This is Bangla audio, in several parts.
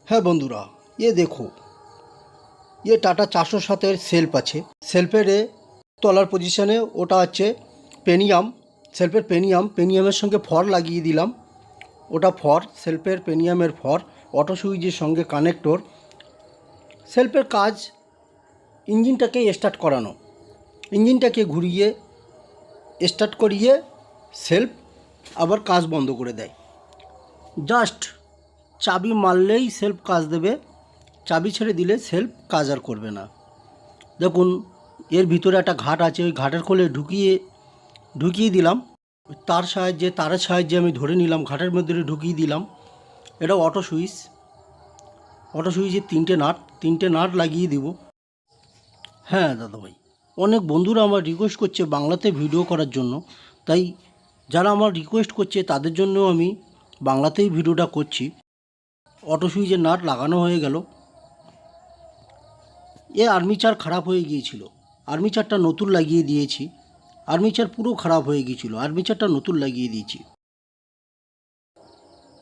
হ্যাঁ বন্ধুরা, দেখো টাটা 407-এর সেলফ আছে। সেলফের তলার পজিশনে ওটা হচ্ছে পেনিয়াম, সেলফের পেনিয়ামের সঙ্গে ফর লাগিয়ে দিলাম। ওটা ফর, সেলফের পেনিয়ামের ফর, অটো সুইচের সঙ্গে কানেক্টর। সেলফের কাজ ইঞ্জিনটাকে স্টার্ট করানো, ইঞ্জিনটাকে ঘুরিয়ে স্টার্ট করিয়ে সেলফ আবার কাজ বন্ধ করে দেয়। জাস্ট চাবি মারলেই সেলফ কাজ দেবে, চাবি ছেড়ে দিলে সেলফ কাজ আর করবে না। দেখুন এর ভিতরে একটা ঘাট আছে, ওই ঘাটের কোলে ঢুকিয়ে দিলাম। তারের সাহায্যে আমি ধরে নিলাম, ঘাটের মধ্যে ঢুকিয়ে দিলাম। এটা অটো সুইচের তিনটে নাট লাগিয়ে দিব। হ্যাঁ দাদাভাই, অনেক বন্ধুরা আমার রিকোয়েস্ট করছে বাংলাতে ভিডিও করার জন্য, তাই যারা আমার রিকোয়েস্ট করছে তাদের জন্য আমি বাংলাতেই ভিডিওটা করছি। অটো সুইচের নাট লাগানো হয়ে গেল। আর্মিচার খারাপ হয়ে গিয়েছিল, আর্মিচারটা নতুন লাগিয়ে দিয়েছি। আর্মিচার পুরো খারাপ হয়ে গিয়েছিল, আর্মিচারটা নতুন লাগিয়ে দিয়েছি।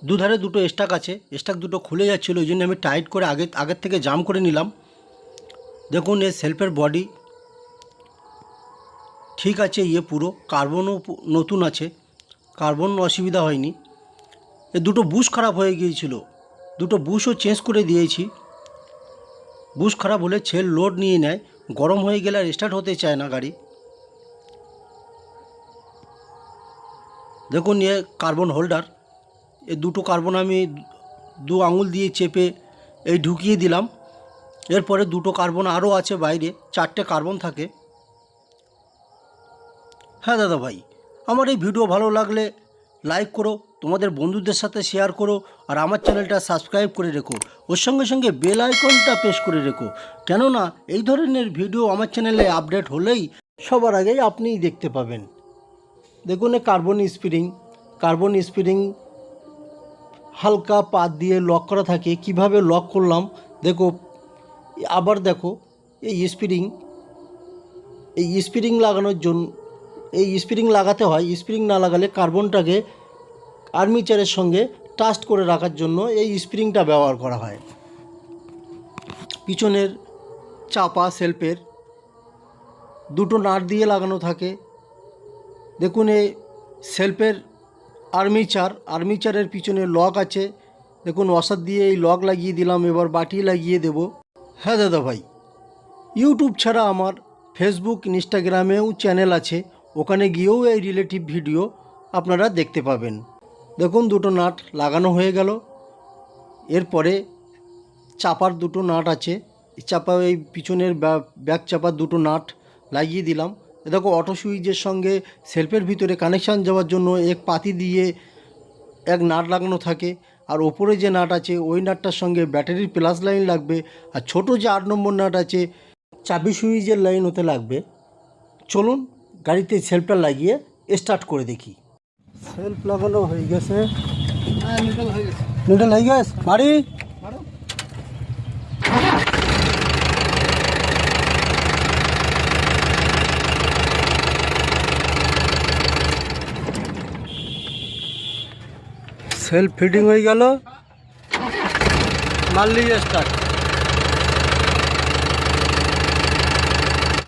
দুধারে দুটো স্টাক আছে, স্টাক দুটো খুলে যাচ্ছিলো, ওই জন্য আমি টাইট করে আগের থেকে জাম করে নিলাম। দেখুন এর সেলফের বডি ঠিক আছে, পুরো কার্বনও নতুন আছে, কার্বন অসুবিধা হয়নি। দুটো বুশ খারাপ হয়ে গিয়েছিল, দুটো বুশও চেঞ্জ করে দিয়েছি। বুশ খারাপ হলে ছেল লোড নিয়ে নেয়, গরম হয়ে গেলে আর স্টার্ট হতে চায় না গাড়ি। দেখুন কার্বন হোল্ডার, দুটো কার্বন আমি দু আঙুল দিয়ে চেপে ঢুকিয়ে দিলাম। এরপরে দুটো কার্বন আরও আছে বাইরে, 4টে কার্বন থাকে। হ্যাঁ দাদা ভাই, আমার এই ভিডিও ভালো লাগলে লাইক করো, তোমাদের বন্ধুদের সাথে শেয়ার করো, আর আমার চ্যানেলটা সাবস্ক্রাইব করে রেখো। ওর সঙ্গে সঙ্গে বেল আইকনটা প্রেস করে রেখো, কেননা এই ধরনের ভিডিও আমার চ্যানেলে আপডেট হলেই সবার আগেই আপনিই দেখতে পাবেন। দেখুন কার্বন স্প্রিং হালকা পাত দিয়ে লক করা থাকে। কিভাবে লক করলাম দেখো, আবার দেখো এই স্প্রিং লাগানোর জন্য স্প্রিং লাগাতে হয়। স্প্রিং না লাগালে কার্বনটাকে আর্মিচারের সঙ্গে টাস্ট করে রাখার জন্য এই স্প্রিংটা ব্যবহার করা হয়। পিছনের চাপা সেলফের দুটো নাট দিয়ে লাগানো থাকে। দেখুন এই সেলফের আর্মিচারের পিছনে লক আছে। দেখুন ওয়াশার দিয়ে এই লক লাগিয়ে দিলাম, এবার বাটি লাগিয়ে দেব। হ্যাঁ দাদা ভাই, ইউটিউব ছাড়া আমার ফেসবুক ইনস্টাগ্রামেও চ্যানেল আছে, ওখানে গিয়েও এই রিলেটিভ ভিডিও আপনারা দেখতে পাবেন। দেখুন দুটো নাট লাগানো হয়ে গেল। এরপরে চাপার দুটো নাট আছে, এই পিছনের ব্যাক চাপার দুটো নাট লাগিয়ে দিলাম। দেখো অটো সুইচের সঙ্গে সেলফের ভিতরে কানেকশান যাওয়ার জন্য এক পাতি দিয়ে এক নাট লাগানো থাকে, আর ওপরে যে নাট আছে ওই নাটটার সঙ্গে ব্যাটারির প্লাস লাইন লাগবে, আর ছোট যে 8 নম্বর নাট আছে চাবি সুইচের লাইন ওতে লাগবে। চলুন গাড়িতে সেলফটা লাগিয়ে স্টার্ট করে দেখি। সেলফ লাগানো হয়ে গেছে, নিউট্রাল হয়ে গেছে, বাড়ি সেলফ ফিটিং হয়ে গেল, মারলি স্টার্ট।